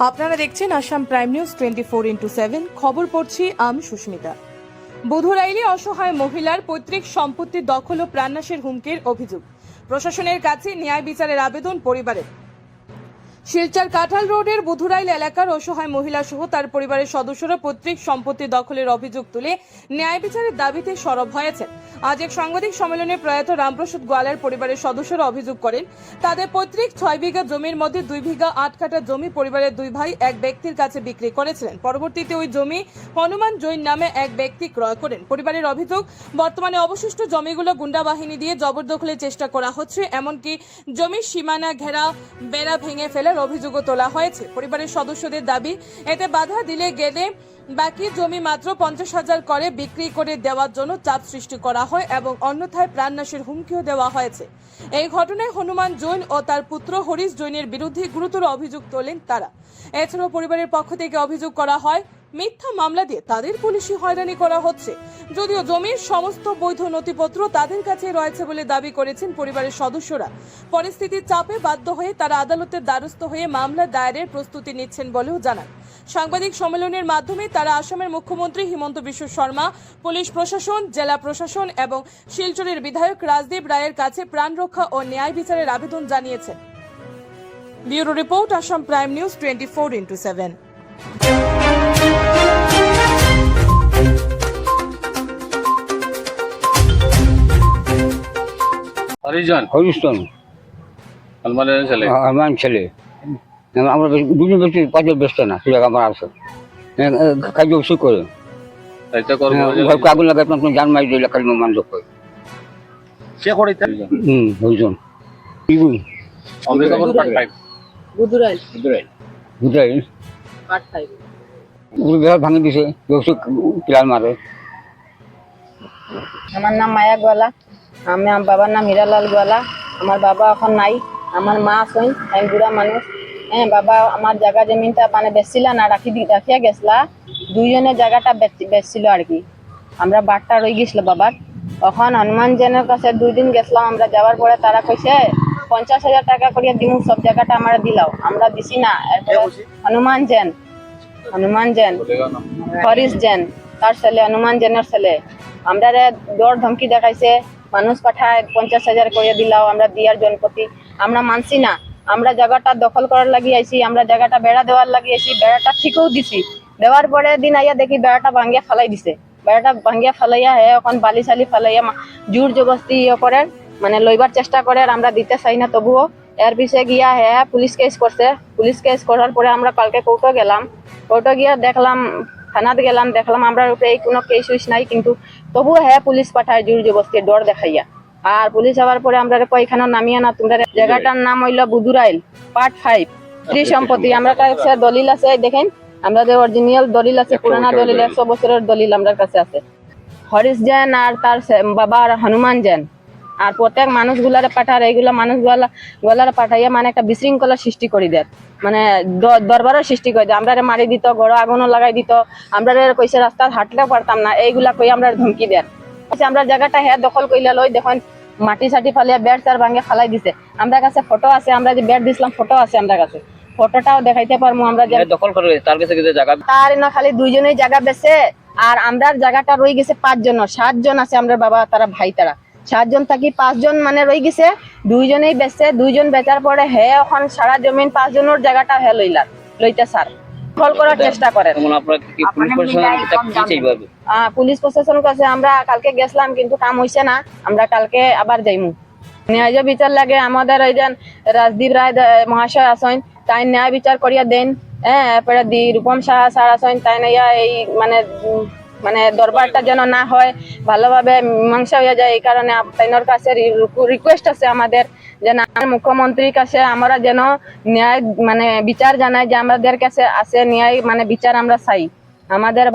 আপনারা দেখছেন Assam prime news 24x7 খবর পড়ছি আমি সুস্মিতা। বুধুরাইলে অসহায় মহিলার পৈতৃক সম্পত্তি দখল ও প্রাণনাশের হুমকির অভিযোগ। প্রশাসনের কাছে ন্যায় বিচারের আবেদন পরিবারের। শিলচর কাঁঠাল রোডের বুধুরাইল এলাকার অসহায় মহিলা সহ তার পরিবারের সদস্যরা পৈতৃক সম্পত্তি দখলের অভিযোগ তুলে ন্যায় বিচারের দাবিতে সরব হয়েছেন। আজ এক সাংবাদিক সম্মেলনে প্রয়াত রামপ্রসাদ গোয়ালার পরিবারের সদস্যরা অভিযোগ করেন, তাদের পৈতৃক 6 বিঘা জমির মধ্যে 2 বিঘা 8 কাঠা জমি পরিবারের 2 ভাই এক ব্যক্তির কাছে বিক্রি করেছিলেন। পরবর্তীতে ওই জমি হনুমান জৈন নামে এক ব্যক্তি ক্রয় করেন। পরিবারের অভিযোগ, বর্তমানে অবশিষ্ট জমিগুলো গুন্ডা বাহিনী দিয়ে জবরদখলের চেষ্টা করা হচ্ছে, এমনকি জমির সীমানা ঘেরা বেড়া ভেঙে ফেলার অভিযোগও তোলা হয়েছে। পরিবারের সদস্যদের দাবি, এতে বাধা দিলে গেলে বাকি জমি মাত্র 50,000 করে বিক্রি করে দেওয়ার জন্য চাপ সৃষ্টি করা হয় এবং অন্যথায় প্রাণনাশের হুমকিও দেওয়া হয়েছে। এই ঘটনায় হনুমান জৈন ও তার পুত্র হরিশ জৈনের বিরুদ্ধে গুরুতর অভিযোগ তোলেন তারা। এছাড়াও পরিবারের পক্ষ থেকে অভিযোগ করা হয়, মিথ্যা মামলা দিয়ে তাদের পুলিশি হয়রানি করা হচ্ছে। যদিও জমির সমস্ত বৈধ নথিপত্র তাদের কাছে রয়েছে বলে দাবি করেছেন পরিবারের সদস্যরা। পরিস্থিতির চাপে বাধ্য হয়ে তারা আদালতের দ্বারস্থ হয়ে মামলা দায়েরের প্রস্তুতি নিচ্ছেন বলেও জানান। সাংবাদিক সম্মেলনের মাধ্যমে তারা আসামের মুখ্যমন্ত্রী হিমন্ত বিশ্ব শর্মা, পুলিশ প্রশাসন, জেলা প্রশাসন এবং শিলচরের বিধায়ক রাজদীপ রায়ের কাছে প্রাণ রক্ষা ও ন্যায় বিচারের আবেদন জানিয়েছেন। Bureau report, Assam prime news 24x7। Harijan আমার ছেলে, আমরা দুজন ব্যক্তি কাজে ব্যস্ত না, সুযোগ আমার আছে কাজ অবশ্যই করে আগুন লাগাই জান মারি দিলে কাজ মান যোগ করে হরিজন ভাঙি দিছে, পিলার মারে। আমার নাম মায়া গোয়ালা, আমার বাবার নাম হীরালাল গোয়ালা। আমার বাবা এখন নাই, আমার মা আছেন, আমি বুড়া মানুষ। হ্যাঁ, বাবা আমার জায়গা জমিনটা মানে বেচছিলা না, রাখিয়া গেছলা, দুইজনের জায়গাটা বেচছিল আর কি। আমরা বাটটা রয়ে গেছিল বাবার। এখন হনুমান জেনের কাছে 2 দিন গেছিলাম আমরা, যাওয়ার পরে তারা কইছে 50,000 টাকা করিয়া দিমু, সব জায়গাটা আমরা দিলাও, আমরা দিছি না। হনুমান জেন হরিশ জেন তার ছেলে, হনুমান জেনের ছেলে। আমরা দর ধমকি দেখাইছে, মানুষ পাঠায় 50,000 করে দিলাও, আমরা দিয়ার জনপতি আমরা মানছি না। আমরা জায়গাটা দখল করার লাগি আইছি, আমরা জায়গাটা বেড়া দেওয়ার লাগি আইছি, বেড়াটা ঠিকও দিছি। দেওয়ার পরে দিন আইয়া দেখি বেড়াটা ভাঙ্গিয়া ফালাই দিছে। বেড়াটা ভাঙ্গিয়া ফালাইয়া এখন বালি সালি ফালাইয়া জোর জবস্তি করে মানে লইবার চেষ্টা করে, আমরা দিতে চাই না। তবুও এর পিছিয়ে গিয়া পুলিশ কেস করছে। পুলিশ কেস করার পরে আমরা কালকে কোর্টে গেলাম। কোর্টে গিয়া দেখলাম, থানাতে গেলাম, দেখলাম আমরা উপরে কোনো কেস উইস নাই, কিন্তু তবুও পুলিশ পাঠায় জোর জবস্তি ডর দেখাইয়া। আর পুলিশ হওয়ার পরে আমরা এখানে নামিয়ে না, তোমরা জায়গাটার নাম হইল বুধুরাইল পার্ট 5 ত্রিসম্পত্তি। আমরা কাছে দলিল আছে, দেখেন আমাদের অরিজিনাল দলিল আছে, পুরানা দলিল, 100 বছরের দলিল আমার কাছে আছে। হরিশ জেন আর তার বাবা হনুমান জেন আর প্রত্যেক মানুষগুলারে পাঠার, এইগুলা মানুষগুলারে পাঠাইয়া মানে একটা বিশৃঙ্খলা সৃষ্টি করে দেয়, মানে দরবারের সৃষ্টি করে দেয়। আমরা মারি দিত, গড় আগুনও লাগাই দিত, আমরা কইছে রাস্তায় হাঁটতে পারতাম না, এইগুলা কই আমরা ধমকি দেন। আমরা জায়গাটা দখল কইলা লই, দেখুন মাটি সাটি ফালিয়া বেড় চার ভাঙে ফালাই দিছে। আমরা কাছে ফটো আছে, আমরা যে বেড় দিছিলাম ফটো আছে আমরা কাছে, ফটোটাও দেখাইতে পারবো। আমরা দখল করে তার কাছে জায়গা, তার না খালি 2 জনেই জায়গা বেছে, আর আমরা জায়গাটা রয়ে গেছে 5 জন, 7 জন আছে আমরা বাবা, তারা ভাই, তারা 7 জন থাকি 5 জন মানে রয়ে গেছে। 2 জনেই বেচছে, 2 জন বেচার পরে এখন সারা জমিন 5 জনের জায়গাটা লইতে স্যার দখল করার চেষ্টা করেন। পুলিশ প্রশাসনের কাছে আমরা কালকে গেছিলাম, কিন্তু কাম হইছে না। আমরা কালকে আবার যাইমু, ন্যায় বিচার লাগে। আমাদের ওই যে রাজদীপ রায় মহাশয় আছেন, তাই ন্যায় বিচার করিয়া দেন। এরপরে রূপম সাহা স্যার আছেন, তাই নাইয়া এই মানে দরবারটা যেন না হয়, ভালোভাবে মীমাংসা হয়ে যায়। এই কারণে তাইনোর কাছে রিকোয়েস্ট আছে আমাদের, যে মুখ্যমন্ত্রীর কাছে আমরা যেন ন্যায় মানে বিচার জানাই, যে আমাদের কাছে আছে ন্যায় মানে বিচার আমরা চাই। আমাদের